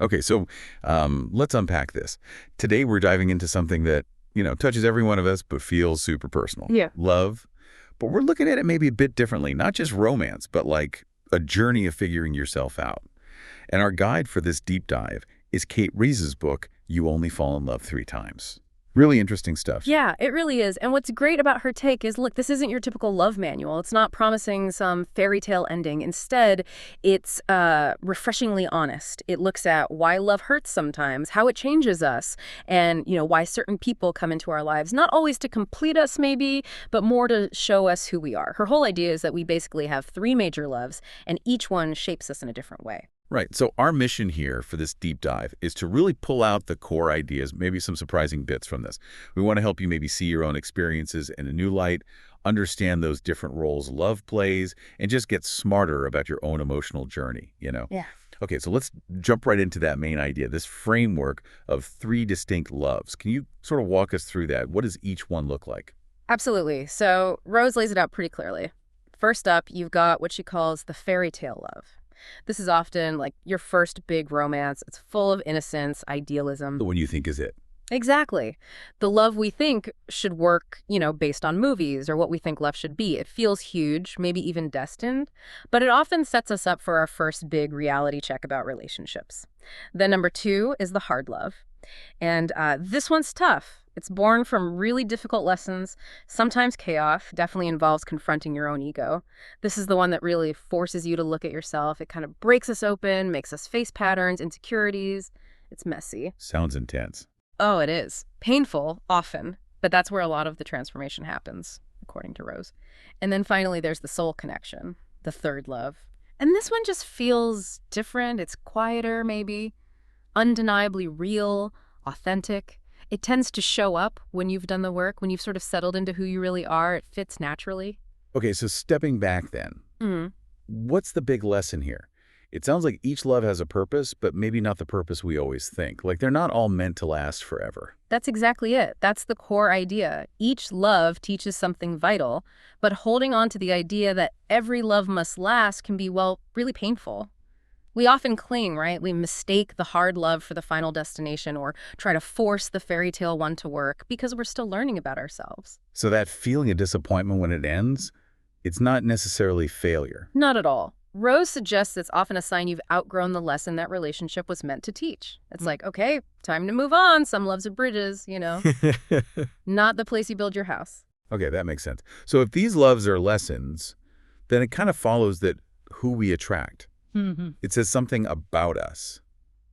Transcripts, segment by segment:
Okay, so let's unpack this. Today we're diving into something that, touches every one of us but feels super personal. Yeah. Love. But we're looking at it maybe a bit differently, not just romance, but like a journey of figuring yourself out. And our guide for this deep dive is Kate Reese's book, You Only Fall in Love Three Times. Really interesting stuff. Yeah, it really is. And what's great about her take is, look, this isn't your typical love manual. It's not promising some fairy tale ending. Instead, it's refreshingly honest. It looks at why love hurts sometimes, how it changes us, and, why certain people come into our lives, not always to complete us maybe, but more to show us who we are. Her whole idea is that we basically have three major loves, and each one shapes us in a different way. Right. So our mission here for this deep dive is to really pull out the core ideas, maybe some surprising bits from this. We want to help you maybe see your own experiences in a new light, understand those different roles love plays, and just get smarter about your own emotional journey. Yeah. Okay, so let's jump right into that main idea, this framework of three distinct loves. Can you sort of walk us through that? What does each one look like? Absolutely. So Rose lays it out pretty clearly. First up, you've got what she calls the fairy tale love. This is often like your first big romance. It's full of innocence, idealism. The one you think is it. Exactly. The love we think should work, based on movies or what we think love should be. It feels huge, maybe even destined, but it often sets us up for our first big reality check about relationships. Then number two is the hard love. And this one's tough. It's born from really difficult lessons, sometimes chaos, definitely involves confronting your own ego. This is the one that really forces you to look at yourself. It kind of breaks us open, makes us face patterns, insecurities. It's messy. Sounds intense. Oh, it is. Painful, often, but that's where a lot of the transformation happens, according to Rose. And then finally, there's the soul connection, the third love. And this one just feels different. It's quieter, maybe, undeniably real, authentic. It tends to show up when you've done the work, when you've sort of settled into who you really are. It fits naturally. Okay, so stepping back then, Mm. what's the big lesson here? It sounds like each love has a purpose, but maybe not the purpose we always think. Like they're not all meant to last forever. That's exactly it. That's the core idea. Each love teaches something vital, but holding on to the idea that every love must last can be, well, really painful. We often cling, right? We mistake the hard love for the final destination or try to force the fairy tale one to work because we're still learning about ourselves. So that feeling of disappointment when it ends, it's not necessarily failure. Not at all. Rose suggests it's often a sign you've outgrown the lesson that relationship was meant to teach. It's like, okay, time to move on. Some loves are bridges. Not the place you build your house. Okay, that makes sense. So if these loves are lessons, then it kind of follows that who we attract. Mm-hmm. It says something about us,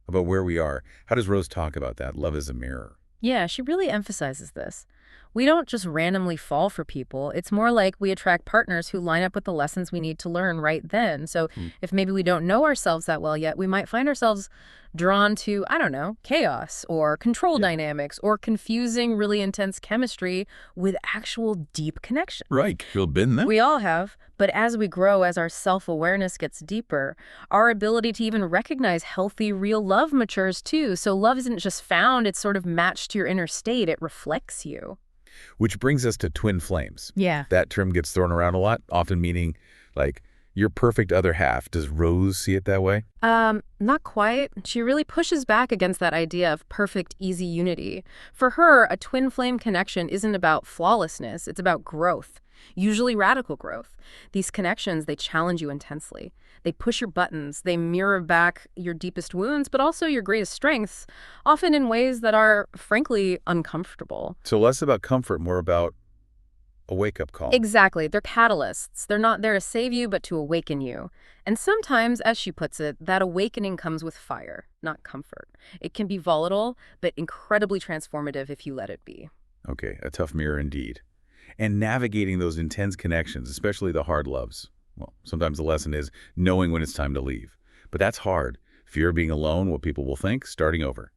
about where we are. How does Rose talk about that? Love is a mirror. Yeah, she really emphasizes this. We don't just randomly fall for people. It's more like we attract partners who line up with the lessons we need to learn right then. So if maybe we don't know ourselves that well yet, we might find ourselves drawn to, I don't know, chaos or control dynamics or confusing, really intense chemistry with actual deep connection. Right. You've been there. We all have, but as we grow, as our self-awareness gets deeper, our ability to even recognize healthy, real love matures too. So love isn't just found, it's sort of matched to your inner state. It reflects you. Which brings us to twin flames. Yeah. That term gets thrown around a lot, often meaning like your perfect other half. Does Rose see it that way? Not quite. She really pushes back against that idea of perfect, easy unity. For her, a twin flame connection isn't about flawlessness, it's about growth, usually radical growth. These connections, they challenge you intensely. They push your buttons, they mirror back your deepest wounds, but also your greatest strengths, often in ways that are, frankly, uncomfortable. So less about comfort, more about a wake-up call. Exactly. They're catalysts. They're not there to save you, but to awaken you. And sometimes, as she puts it, that awakening comes with fire, not comfort. It can be volatile, but incredibly transformative if you let it be. Okay, a tough mirror indeed. And navigating those intense connections, especially the hard loves. Well, sometimes the lesson is knowing when it's time to leave. But that's hard. Fear of being alone, what people will think, starting over.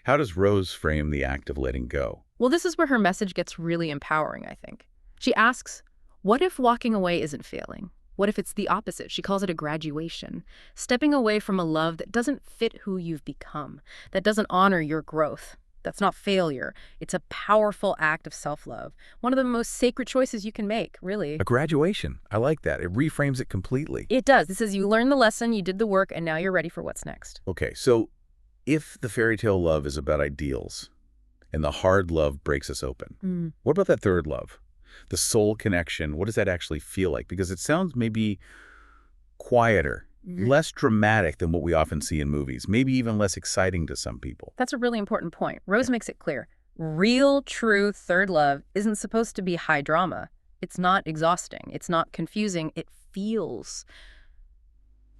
How does Rose frame the act of letting go? Well, this is where her message gets really empowering, I think. She asks, what if walking away isn't failing? What if it's the opposite? She calls it a graduation. Stepping away from a love that doesn't fit who you've become, that doesn't honor your growth. That's not failure. It's a powerful act of self-love. One of the most sacred choices you can make, really. A graduation. I like that. It reframes it completely. It does. This is you learned the lesson, you did the work, and now you're ready for what's next. Okay, so if the fairy tale love is about ideals and the hard love breaks us open, Mm. what about that third love? The soul connection, what does that actually feel like? Because it sounds maybe quieter, Mhm. less dramatic than what we often see in movies, maybe even less exciting to some people. That's a really important point. Rose makes it clear. Real, true third love isn't supposed to be high drama. It's not exhausting. It's not confusing. It feels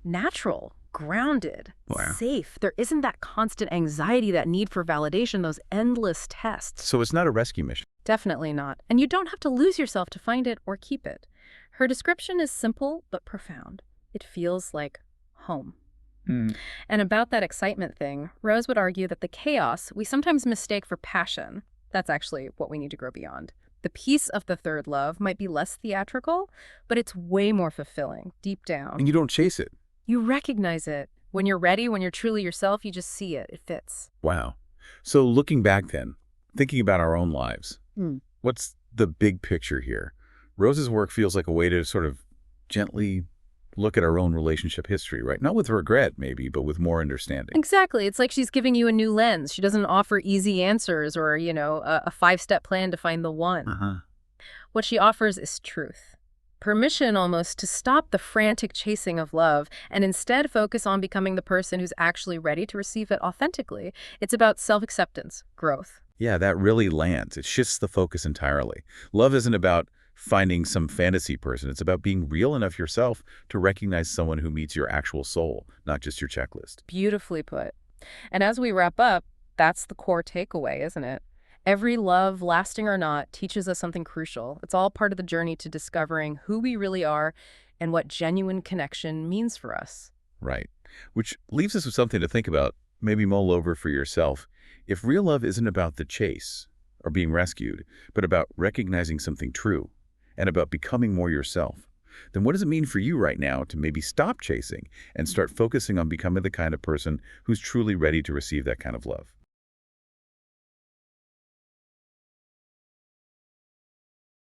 natural, grounded, Wow. safe. There isn't that constant anxiety, that need for validation, those endless tests. So it's not a rescue mission. Definitely not. And you don't have to lose yourself to find it or keep it. Her description is simple but profound. It feels like home. Mm. And about that excitement thing, Rose would argue that the chaos we sometimes mistake for passion, that's actually what we need to grow beyond. The peace of the third love might be less theatrical, but it's way more fulfilling, deep down. And you don't chase it. You recognize it. When you're ready, when you're truly yourself, you just see it. It fits. Wow. So looking back then, thinking about our own lives, what's the big picture here? Rose's work feels like a way to sort of gently look at our own relationship history, right? Not with regret, maybe, but with more understanding. Exactly. It's like she's giving you a new lens. She doesn't offer easy answers or, a five-step plan to find the one. Uh-huh. What she offers is truth. Permission almost to stop the frantic chasing of love and instead focus on becoming the person who's actually ready to receive it authentically. It's about self-acceptance, growth. Yeah, that really lands. It shifts the focus entirely. Love isn't about finding some fantasy person. It's about being real enough yourself to recognize someone who meets your actual soul, not just your checklist. Beautifully put. And as we wrap up, that's the core takeaway, isn't it? Every love, lasting or not, teaches us something crucial. It's all part of the journey to discovering who we really are and what genuine connection means for us. Right. Which leaves us with something to think about, maybe mull over for yourself. If real love isn't about the chase or being rescued, but about recognizing something true and about becoming more yourself, then what does it mean for you right now to maybe stop chasing and start focusing on becoming the kind of person who's truly ready to receive that kind of love?